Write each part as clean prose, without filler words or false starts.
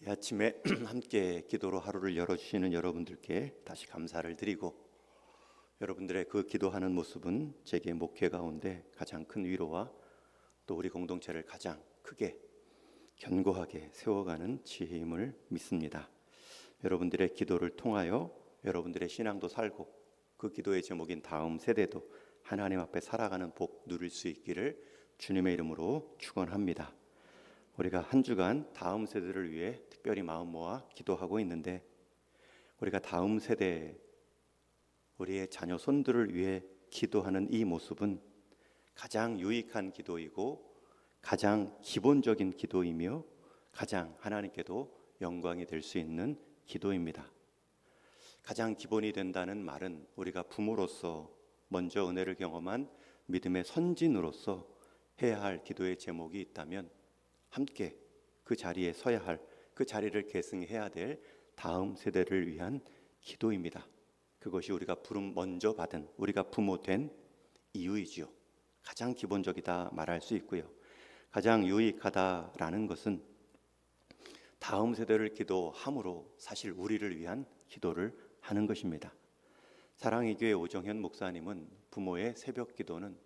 이 아침에 함께 기도로 하루를 열어주시는 여러분들께 다시 감사를 드리고, 여러분들의 그 기도하는 모습은 제게 목회 가운데 가장 큰 위로와 또 우리 공동체를 가장 크게 견고하게 세워가는 지혜임을 믿습니다. 여러분들의 기도를 통하여 여러분들의 신앙도 살고, 그 기도의 제목인 다음 세대도 하나님 앞에 살아가는 복 누릴 수 있기를 주님의 이름으로 축원합니다. 우리가 한 주간 다음 세대를 위해 특별히 마음 모아 기도하고 있는데, 우리가 다음 세대, 우리의 자녀 손들을 위해 기도하는 이 모습은 가장 유익한 기도이고 가장 기본적인 기도이며 가장 하나님께도 영광이 될 수 있는 기도입니다. 가장 기본이 된다는 말은 우리가 부모로서 먼저 은혜를 경험한 믿음의 선진으로서 해야 할 기도의 제목이 있다면, 함께 그 자리에 서야 할, 그 자리를 계승해야 될 다음 세대를 위한 기도입니다. 그것이 우리가 부름 먼저 받은, 우리가 부모 된 이유이지요. 가장 기본적이다 말할 수 있고요. 가장 유익하다라는 것은 다음 세대를 기도함으로 사실 우리를 위한 기도를 하는 것입니다. 사랑의 교회 오정현 목사님은 부모의 새벽 기도는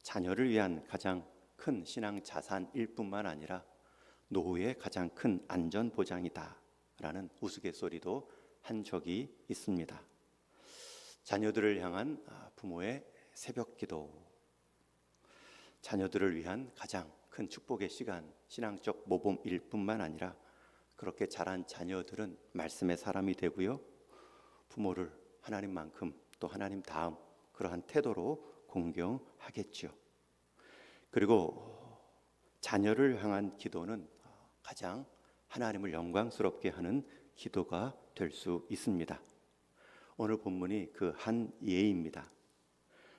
자녀를 위한 가장 큰 신앙 자산일 뿐만 아니라 노후의 가장 큰 안전 보장이다 라는 우스갯소리도 한 적이 있습니다. 자녀들을 향한 부모의 새벽 기도, 자녀들을 위한 가장 큰 축복의 시간, 신앙적 모범일 뿐만 아니라 그렇게 자란 자녀들은 말씀의 사람이 되고요, 부모를 하나님만큼 또 하나님 다음 그러한 태도로 공경하겠죠. 그리고 자녀를 향한 기도는 가장 하나님을 영광스럽게 하는 기도가 될 수 있습니다. 오늘 본문이 그 한 예입니다.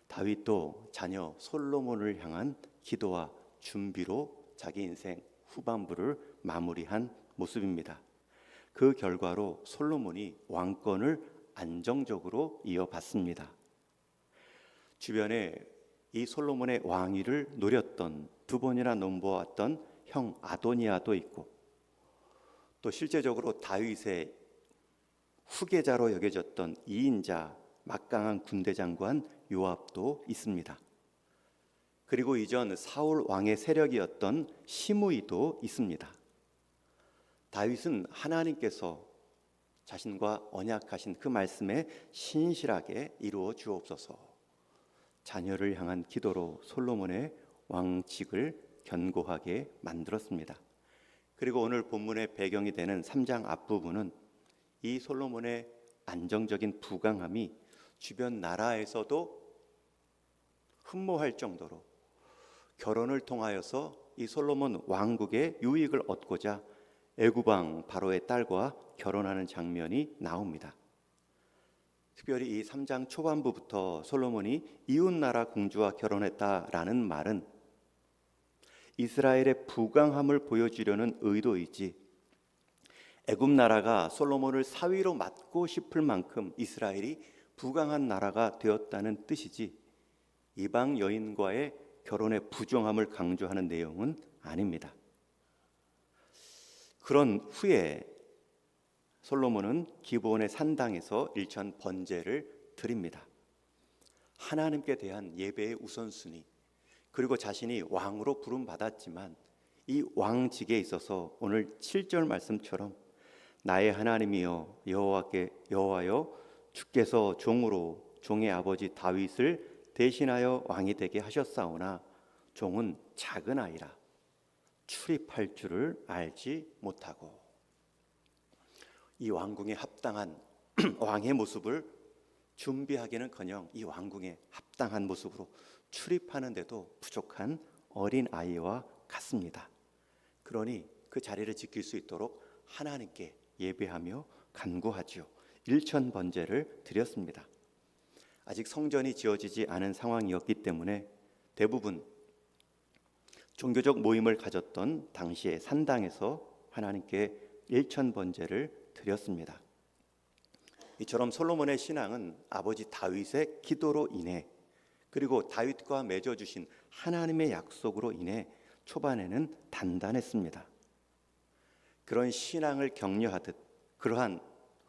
다윗도 자녀 솔로몬을 향한 기도와 준비로 자기 인생 후반부를 마무리한 모습입니다. 그 결과로 솔로몬이 왕권을 안정적으로 이어받습니다. 주변에 이 솔로몬의 왕위를 노렸던, 두 번이나 넘보았던 형 아도니아도 있고, 또 실제적으로 다윗의 후계자로 여겨졌던 2인자 막강한 군대 장관 요압도 있습니다. 그리고 이전 사울 왕의 세력이었던 시므이도 있습니다. 다윗은 하나님께서 자신과 언약하신 그 말씀에 신실하게 이루어 주옵소서, 자녀를 향한 기도로 솔로몬의 왕직을 견고하게 만들었습니다. 그리고 오늘 본문의 배경이 되는 3장 앞부분은 이 솔로몬의 안정적인 부강함이 주변 나라에서도 흠모할 정도로 결혼을 통하여서 이 솔로몬 왕국의 유익을 얻고자 애굽왕 바로의 딸과 결혼하는 장면이 나옵니다. 특별히 이 3장 초반부부터 솔로몬이 이웃나라 공주와 결혼했다라는 말은 이스라엘의 부강함을 보여주려는 의도이지, 애굽 나라가 솔로몬을 사위로 맡고 싶을 만큼 이스라엘이 부강한 나라가 되었다는 뜻이지, 이방 여인과의 결혼의 부정함을 강조하는 내용은 아닙니다. 그런 후에 솔로몬은 기브온의 산당에서 일천 번제를 드립니다. 하나님께 대한 예배의 우선순위, 그리고 자신이 왕으로 부름받았지만 이 왕직에 있어서 오늘 7절 말씀처럼 나의 하나님이여 여호와여, 주께서 종으로 종의 아버지 다윗을 대신하여 왕이 되게 하셨사오나 종은 작은 아이라 출입할 줄을 알지 못하고, 이 왕궁에 합당한 왕의 모습을 준비하기는커녕 이 왕궁에 합당한 모습으로 출입하는데도 부족한 어린 아이와 같습니다. 그러니 그 자리를 지킬 수 있도록 하나님께 예배하며 간구하지요. 일천 번제를 드렸습니다. 아직 성전이 지어지지 않은 상황이었기 때문에 대부분 종교적 모임을 가졌던 당시의 산당에서 하나님께 일천 번제를 드렸습니다. 이처럼 솔로몬의 신앙은 아버지 다윗의 기도로 인해, 그리고 다윗과 맺어주신 하나님의 약속으로 인해 초반에는 단단했습니다. 그런 신앙을 격려하듯 그러한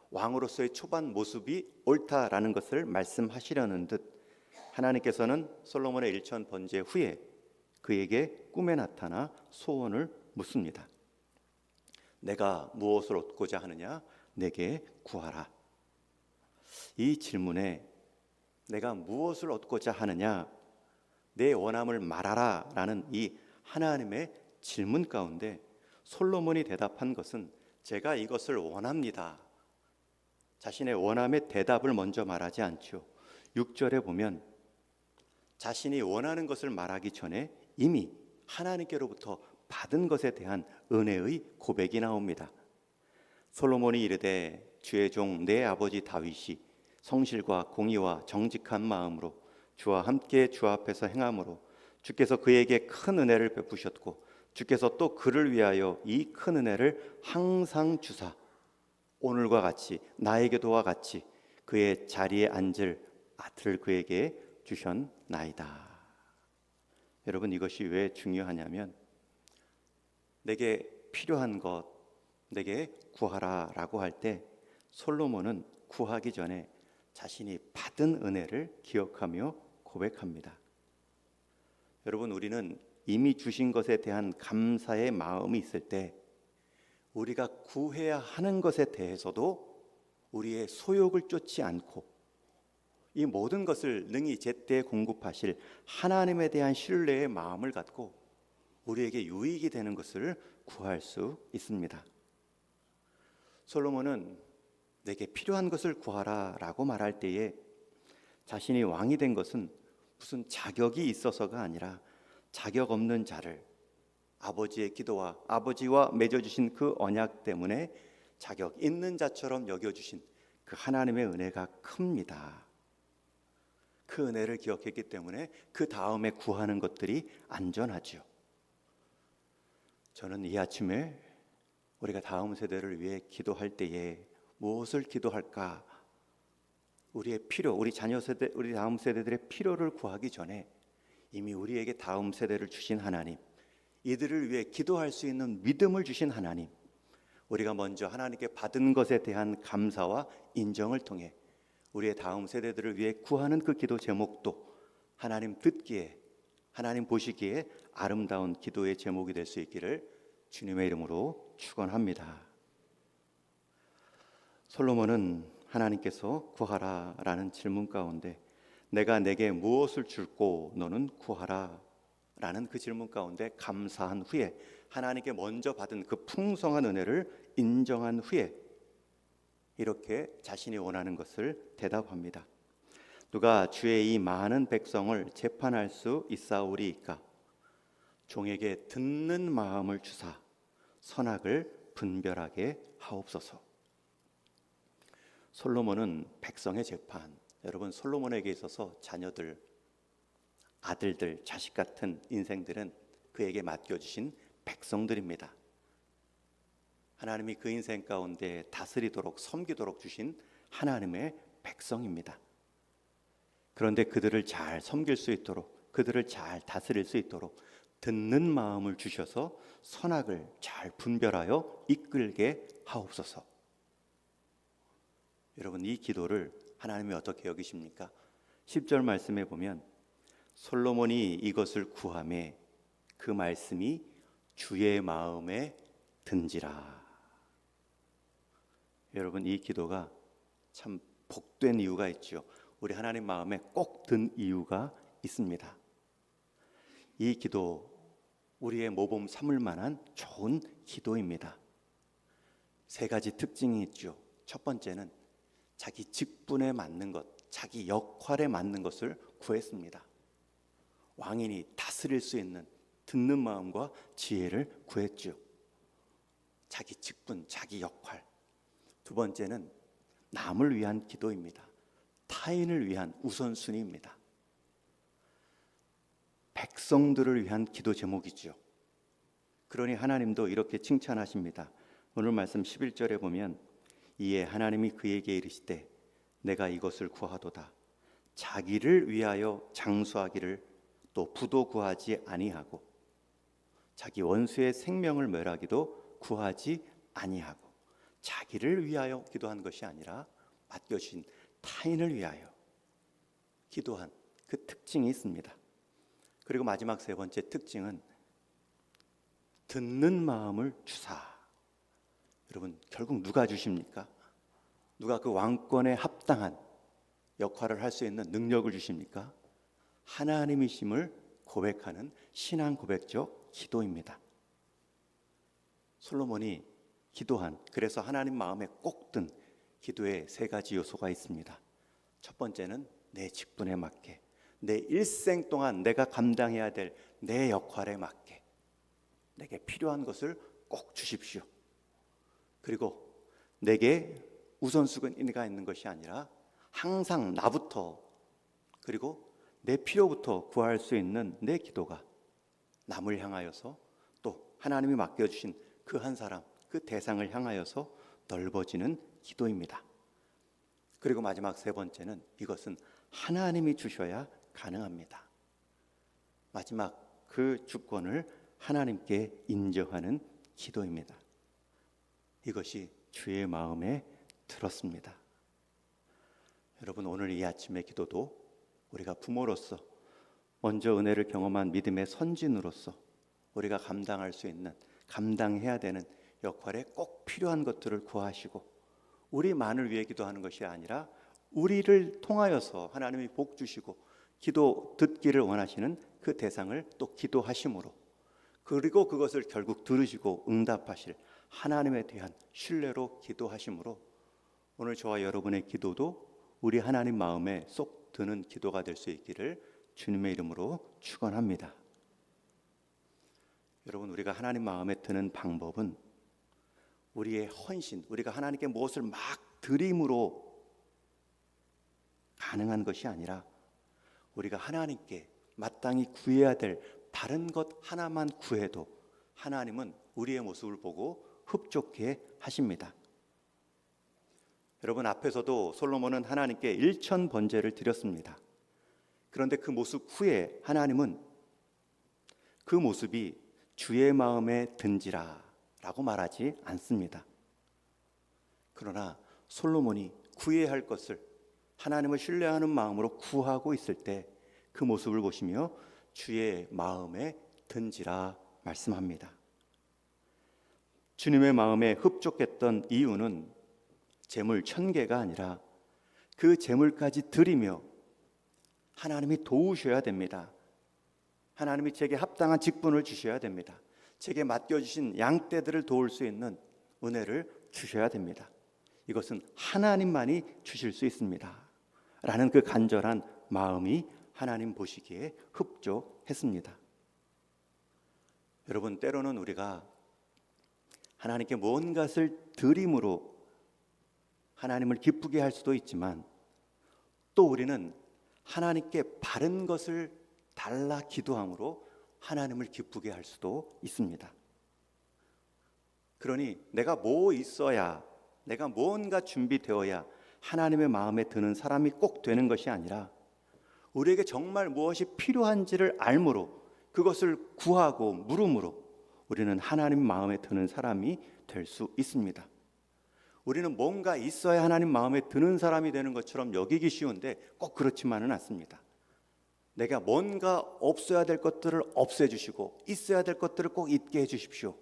왕으로서의 초반 모습이 옳다라는 것을 말씀하시려는 듯 하나님께서는 솔로몬의 일천 번제 후에 그에게 꿈에 나타나 소원을 묻습니다. 내가 무엇을 얻고자 하느냐? 내게 구하라. 이 질문에 내가 무엇을 얻고자 하느냐, 내 원함을 말하라 라는 이 하나님의 질문 가운데 솔로몬이 대답한 것은 제가 이것을 원합니다. 자신의 원함의 대답을 먼저 말하지 않죠. 6절에 보면 자신이 원하는 것을 말하기 전에 이미 하나님께로부터 받은 것에 대한 은혜의 고백이 나옵니다. 솔로몬이 이르되 주의 종 내 아버지 다윗이 성실과 공의와 정직한 마음으로 주와 함께 주 앞에서 행함으로 주께서 그에게 큰 은혜를 베푸셨고 주께서 또 그를 위하여 이 큰 은혜를 항상 주사 오늘과 같이 나에게도와 같이 그의 자리에 앉을 아들을 그에게 주셨나이다. 여러분, 이것이 왜 중요하냐면 내게 필요한 것 내게 구하라 라고 할 때 솔로몬은 구하기 전에 자신이 받은 은혜를 기억하며 고백합니다. 여러분, 우리는 이미 주신 것에 대한 감사의 마음이 있을 때 우리가 구해야 하는 것에 대해서도 우리의 소욕을 쫓지 않고 이 모든 것을 능히 제때 공급하실 하나님에 대한 신뢰의 마음을 갖고 우리에게 유익이 되는 것을 구할 수 있습니다. 솔로몬은 내게 필요한 것을 구하라 라고 말할 때에 자신이 왕이 된 것은 무슨 자격이 있어서가 아니라 자격 없는 자를 아버지의 기도와 아버지와 맺어주신 그 언약 때문에 자격 있는 자처럼 여겨주신 그 하나님의 은혜가 큽니다. 그 은혜를 기억했기 때문에 그 다음에 구하는 것들이 안전하죠. 저는 이 아침에 우리가 다음 세대를 위해 기도할 때에 무엇을 기도할까? 우리의 필요, 우리 자녀 세대, 우리 다음 세대들의 필요를 구하기 전에 이미 우리에게 다음 세대를 주신 하나님, 이들을 위해 기도할 수 있는 믿음을 주신 하나님, 우리가 먼저 하나님께 받은 것에 대한 감사와 인정을 통해 우리의 다음 세대들을 위해 구하는 그 기도 제목도 하나님 듣기에, 하나님 보시기에 아름다운 기도의 제목이 될 수 있기를 주님의 이름으로 축원합니다. 솔로몬은 하나님께서 구하라 라는 질문 가운데 내가 내게 무엇을 줄고 너는 구하라 라는 그 질문 가운데 감사한 후에 하나님께 먼저 받은 그 풍성한 은혜를 인정한 후에 이렇게 자신이 원하는 것을 대답합니다. 누가 주의 이 많은 백성을 재판할 수 있사오리이까? 종에게 듣는 마음을 주사 선악을 분별하게 하옵소서. 솔로몬은 백성의 재판, 여러분 솔로몬에게 있어서 자녀들, 아들들, 자식 같은 인생들은 그에게 맡겨주신 백성들입니다. 하나님이 그 인생 가운데 다스리도록 섬기도록 주신 하나님의 백성입니다. 그런데 그들을 잘 섬길 수 있도록, 그들을 잘 다스릴 수 있도록 듣는 마음을 주셔서 선악을 잘 분별하여 이끌게 하옵소서. 여러분, 이 기도를 하나님이 어떻게 여기십니까? 10절 말씀에 보면 솔로몬이 이것을 구하매 그 말씀이 주의 마음에 든지라. 여러분, 이 기도가 참 복된 이유가 있죠. 우리 하나님 마음에 꼭 든 이유가 있습니다. 이 기도 우리의 모범 삼을 만한 좋은 기도입니다. 세 가지 특징이 있죠. 첫 번째는 자기 직분에 맞는 것, 자기 역할에 맞는 것을 구했습니다. 왕인이 다스릴 수 있는 듣는 마음과 지혜를 구했죠. 자기 직분, 자기 역할. 두 번째는 남을 위한 기도입니다. 타인을 위한 우선순위입니다. 백성들을 위한 기도 제목이죠. 그러니 하나님도 이렇게 칭찬하십니다. 오늘 말씀 11절에 보면 이에 하나님이 그에게 이르시되 내가 이것을 구하도다. 자기를 위하여 장수하기를 또 부도 구하지 아니하고 자기 원수의 생명을 멸하기도 구하지 아니하고 자기를 위하여 기도한 것이 아니라 맡겨주신 타인을 위하여 기도한 그 특징이 있습니다. 그리고 마지막 세 번째 특징은 듣는 마음을 주사. 여러분, 결국 누가 주십니까? 누가 그 왕권에 합당한 역할을 할 수 있는 능력을 주십니까? 하나님이심을 고백하는 신앙 고백적 기도입니다. 솔로몬이 기도한, 그래서 하나님 마음에 꼭 든 기도의 세 가지 요소가 있습니다. 첫 번째는 내 직분에 맞게, 내 일생 동안 내가 감당해야 될 내 역할에 맞게 내게 필요한 것을 꼭 주십시오. 그리고 내게 우선순위가 있는 것이 아니라 항상 나부터, 그리고 내 필요부터 구할 수 있는 내 기도가 남을 향하여서 또 하나님이 맡겨주신 그 한 사람, 그 대상을 향하여서 넓어지는 기도입니다. 그리고 마지막 세 번째는 이것은 하나님이 주셔야 가능합니다. 마지막 그 주권을 하나님께 인정하는 기도입니다. 이것이 주의 마음에 들었습니다. 여러분, 오늘 이 아침의 기도도 우리가 부모로서 먼저 은혜를 경험한 믿음의 선진으로서 우리가 감당할 수 있는, 감당해야 되는 역할에 꼭 필요한 것들을 구하시고 우리만을 위해 기도하는 것이 아니라 우리를 통하여서 하나님이 복 주시고 기도 듣기를 원하시는 그 대상을 또 기도하심으로, 그리고 그것을 결국 들으시고 응답하실 하나님에 대한 신뢰로 기도하심으로 오늘 저와 여러분의 기도도 우리 하나님 마음에 쏙 드는 기도가 될 수 있기를 주님의 이름으로 축원합니다. 여러분, 우리가 하나님 마음에 드는 방법은 우리의 헌신, 우리가 하나님께 무엇을 막 드림으로 가능한 것이 아니라 우리가 하나님께 마땅히 구해야 될 다른 것 하나만 구해도 하나님은 우리의 모습을 보고 흡족해 하십니다. 여러분, 앞에서도 솔로몬은 하나님께 1천 번제를 드렸습니다. 그런데 그 모습 후에 하나님은 그 모습이 주의 마음에 든지라 라고 말하지 않습니다. 그러나 솔로몬이 구해야 할 것을 하나님을 신뢰하는 마음으로 구하고 있을 때 그 모습을 보시며 주의 마음에 든지라 말씀합니다. 주님의 마음에 흡족했던 이유는 재물 1000개가 아니라 그 재물까지 드리며 하나님이 도우셔야 됩니다. 하나님이 제게 합당한 직분을 주셔야 됩니다. 제게 맡겨주신 양떼들을 도울 수 있는 은혜를 주셔야 됩니다. 이것은 하나님만이 주실 수 있습니다 라는 그 간절한 마음이 하나님 보시기에 흡족했습니다. 여러분, 때로는 우리가 하나님께 무언가를 드림으로 하나님을 기쁘게 할 수도 있지만 또 우리는 하나님께 바른 것을 달라 기도함으로 하나님을 기쁘게 할 수도 있습니다. 그러니 내가 뭐 있어야, 내가 무언가 준비되어야 하나님의 마음에 드는 사람이 꼭 되는 것이 아니라 우리에게 정말 무엇이 필요한지를 알므로 그것을 구하고 물음으로 우리는 하나님 마음에 드는 사람이 될 수 있습니다. 우리는 뭔가 있어야 하나님 마음에 드는 사람이 되는 것처럼 여기기 쉬운데 꼭 그렇지만은 않습니다. 내가 뭔가 없어야 될 것들을 없애주시고 있어야 될 것들을 꼭 있게 해주십시오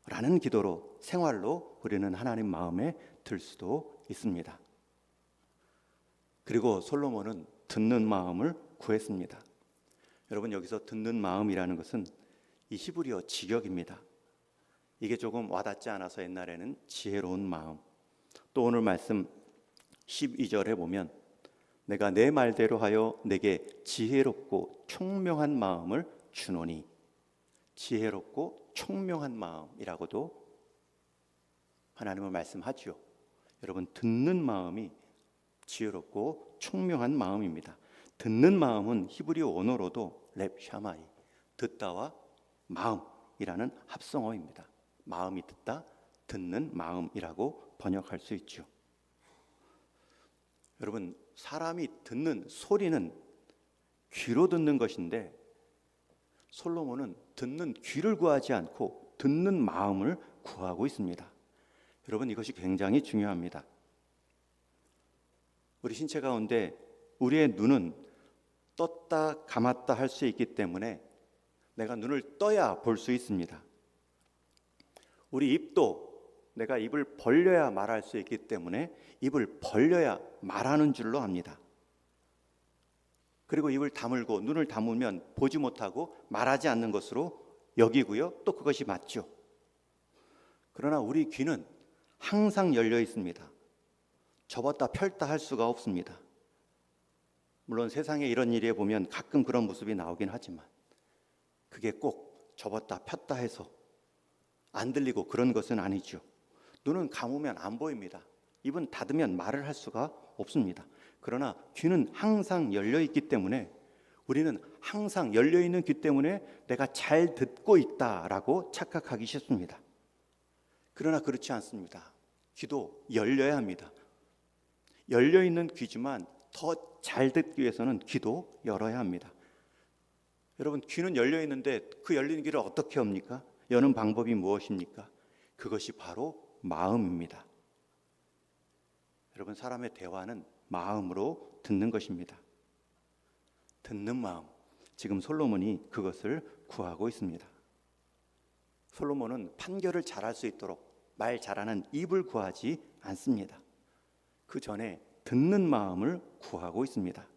라는 기도로, 생활로 우리는 하나님 마음에 들 수도 있습니다. 그리고 솔로몬은 듣는 마음을 구했습니다. 여러분, 여기서 듣는 마음이라는 것은 이 히브리어 직역입니다. 이게 조금 와닿지 않아서 옛날에는 지혜로운 마음, 또 오늘 말씀 12절에 보면 내가 내 말대로 하여 내게 지혜롭고 총명한 마음을 주노니, 지혜롭고 총명한 마음이라고도 하나님은 말씀하지요. 여러분, 듣는 마음이 지혜롭고 총명한 마음입니다. 듣는 마음은 히브리어 원어로도 렙 샤마이, 듣다와 마음이라는 합성어입니다. 마음이 듣다, 듣는 마음이라고 번역할 수 있죠. 여러분, 사람이 듣는 소리는 귀로 듣는 것인데 솔로몬은 듣는 귀를 구하지 않고 듣는 마음을 구하고 있습니다. 여러분, 이것이 굉장히 중요합니다. 우리 신체 가운데 우리의 눈은 떴다 감았다 할 수 있기 때문에 내가 눈을 떠야 볼 수 있습니다. 우리 입도 내가 입을 벌려야 말할 수 있기 때문에 입을 벌려야 말하는 줄로 압니다. 그리고 입을 다물고 눈을 다물면 보지 못하고 말하지 않는 것으로 여기고요. 또 그것이 맞죠. 그러나 우리 귀는 항상 열려 있습니다. 접었다 펼다 할 수가 없습니다. 물론 세상에 이런 일에 보면 가끔 그런 모습이 나오긴 하지만 그게 꼭 접었다 폈다 해서 안 들리고 그런 것은 아니죠. 눈은 감으면 안 보입니다. 입은 닫으면 말을 할 수가 없습니다. 그러나 귀는 항상 열려 있기 때문에 우리는 항상 열려 있는 귀 때문에 내가 잘 듣고 있다라고 착각하기 쉽습니다. 그러나 그렇지 않습니다. 귀도 열려야 합니다. 열려 있는 귀지만 더 잘 듣기 위해서는 귀도 열어야 합니다. 여러분, 귀는 열려 있는데 그 열린 귀를 어떻게 엽니까? 여는 방법이 무엇입니까? 그것이 바로 마음입니다. 여러분, 사람의 대화는 마음으로 듣는 것입니다. 듣는 마음. 지금 솔로몬이 그것을 구하고 있습니다. 솔로몬은 판결을 잘할 수 있도록 말 잘하는 입을 구하지 않습니다. 그 전에 듣는 마음을 구하고 있습니다.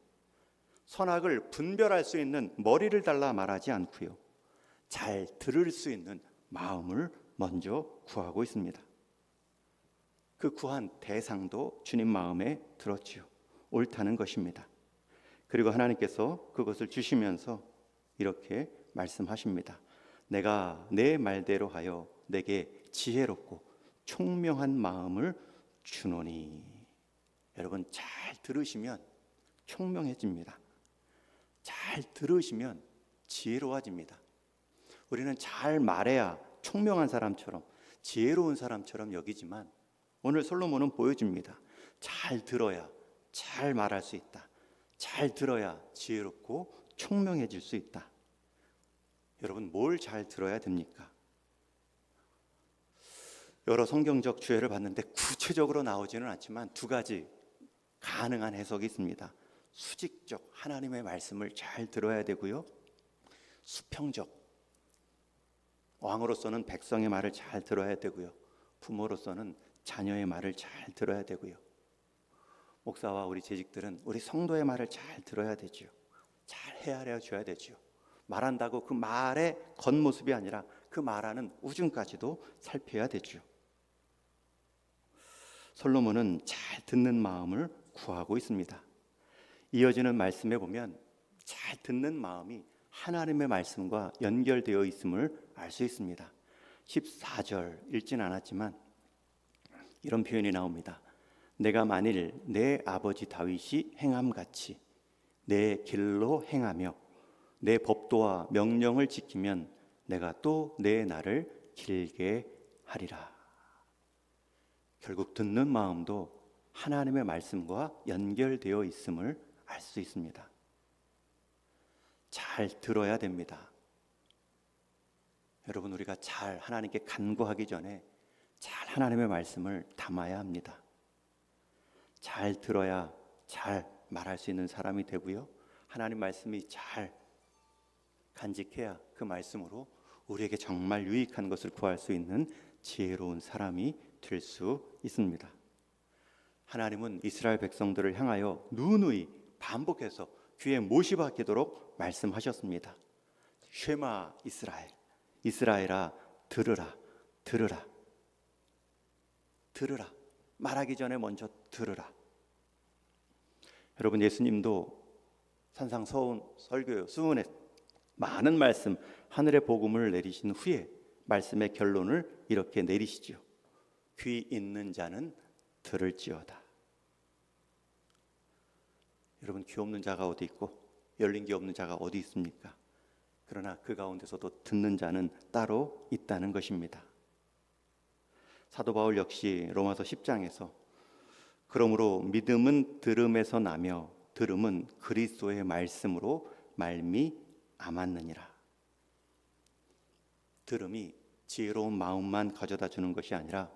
선악을 분별할 수 있는 머리를 달라 말하지 않고요. 잘 들을 수 있는 마음을 먼저 구하고 있습니다. 그 구한 대상도 주님 마음에 들었지요. 옳다는 것입니다. 그리고 하나님께서 그것을 주시면서 이렇게 말씀하십니다. 내가 내 말대로 하여 내게 지혜롭고 총명한 마음을 주노니. 여러분, 잘 들으시면 총명해집니다. 잘 들으시면 지혜로워집니다. 우리는 잘 말해야 총명한 사람처럼 지혜로운 사람처럼 여기지만 오늘 솔로몬은 보여줍니다. 잘 들어야 잘 말할 수 있다. 잘 들어야 지혜롭고 총명해질 수 있다. 여러분, 뭘 잘 들어야 됩니까? 여러 성경적 주제를 봤는데 구체적으로 나오지는 않지만 두 가지 가능한 해석이 있습니다. 수직적 하나님의 말씀을 잘 들어야 되고요. 수평적 왕으로서는 백성의 말을 잘 들어야 되고요. 부모로서는 자녀의 말을 잘 들어야 되고요. 목사와 우리 재직들은 우리 성도의 말을 잘 들어야 되죠. 잘 헤아려 줘야 되죠. 말한다고 그 말의 겉모습이 아니라 그 말하는 우중까지도 살펴야 되죠. 솔로몬은 잘 듣는 마음을 구하고 있습니다. 이어지는 말씀에 보면 잘 듣는 마음이 하나님의 말씀과 연결되어 있음을 알 수 있습니다. 14절 읽진 않았지만 이런 표현이 나옵니다. 내가 만일 내 아버지 다윗이 행함같이 내 길로 행하며 내 법도와 명령을 지키면 내가 또 내 날을 길게 하리라. 결국 듣는 마음도 하나님의 말씀과 연결되어 있음을 알 수 있습니다. 잘 들어야 됩니다. 여러분, 우리가 잘 하나님께 간구하기 전에 잘 하나님의 말씀을 담아야 합니다. 잘 들어야 잘 말할 수 있는 사람이 되고요. 하나님 말씀이 잘 간직해야 그 말씀으로 우리에게 정말 유익한 것을 구할 수 있는 지혜로운 사람이 될 수 있습니다. 하나님은 이스라엘 백성들을 향하여 누누이 반복해서 귀에 못이 박히도록 말씀하셨습니다. 쉐마 이스라엘, 이스라엘아 들으라, 들으라, 들으라. 말하기 전에 먼저 들으라. 여러분, 예수님도 산상서운 설교 수훈에 많은 말씀, 하늘의 복음을 내리신 후에 말씀의 결론을 이렇게 내리시죠. 귀 있는 자는 들을지어다. 여러분, 귀 없는 자가 어디 있고 열린 귀 없는 자가 어디 있습니까? 그러나 그 가운데서도 듣는 자는 따로 있다는 것입니다. 사도 바울 역시 로마서 10장에서 그러므로 믿음은 들음에서 나며 들음은 그리스도의 말씀으로 말미암았느니라. 들음이 지혜로운 마음만 가져다 주는 것이 아니라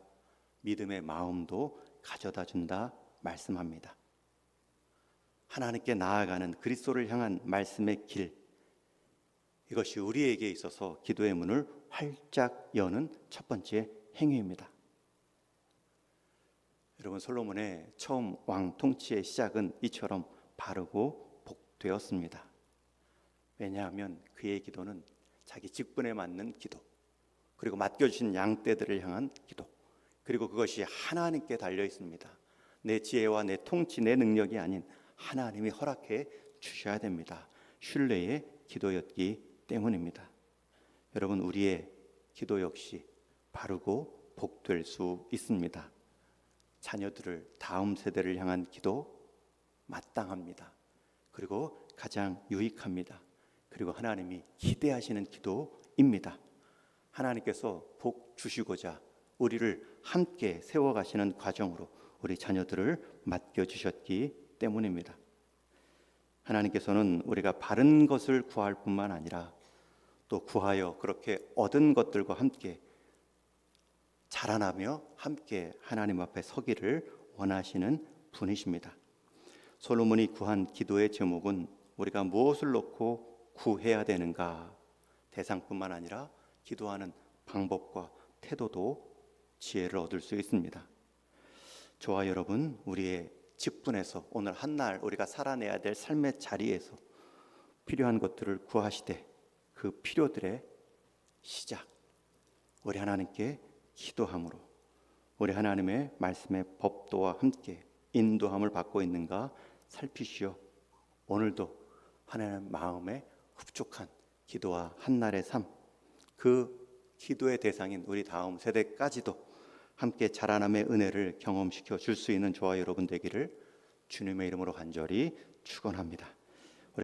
믿음의 마음도 가져다 준다 말씀합니다. 하나님께 나아가는 그리스도를 향한 말씀의 길, 이것이 우리에게 있어서 기도의 문을 활짝 여는 첫 번째 행위입니다. 여러분, 솔로몬의 처음 왕 통치의 시작은 이처럼 바르고 복되었습니다. 왜냐하면 그의 기도는 자기 직분에 맞는 기도, 그리고 맡겨주신 양떼들을 향한 기도, 그리고 그것이 하나님께 달려 있습니다. 내 지혜와 내 통치, 내 능력이 아닌 하나님이 허락해 주셔야 됩니다. 신뢰의 기도였기 때문입니다. 여러분, 우리의 기도 역시 바르고 복될 수 있습니다. 자녀들을, 다음 세대를 향한 기도 마땅합니다. 그리고 가장 유익합니다. 그리고 하나님이 기대하시는 기도입니다. 하나님께서 복 주시고자 우리를 함께 세워가시는 과정으로 우리 자녀들을 맡겨주셨기 때문입니다. 하나님께서는 우리가 바른 것을 구할 뿐만 아니라 또 구하여 그렇게 얻은 것들과 함께 자라나며 함께 하나님 앞에 서기를 원하시는 분이십니다. 솔로몬이 구한 기도의 제목은 우리가 무엇을 놓고 구해야 되는가, 대상뿐만 아니라 기도하는 방법과 태도도 지혜를 얻을 수 있습니다. 저와 여러분, 우리의 직분에서 오늘 한날 우리가 살아내야 될 삶의 자리에서 필요한 것들을 구하시되 그 필요들의 시작, 우리 하나님께 기도함으로 우리 하나님의 말씀의 법도와 함께 인도함을 받고 있는가 살피시오. 오늘도 하나님 마음에 흡족한 기도와 한날의 삶, 그 기도의 대상인 우리 다음 세대까지도 함께 자라남의 은혜를 경험시켜 줄 수 있는 저와 여러분 되기를 주님의 이름으로 간절히 축원합니다.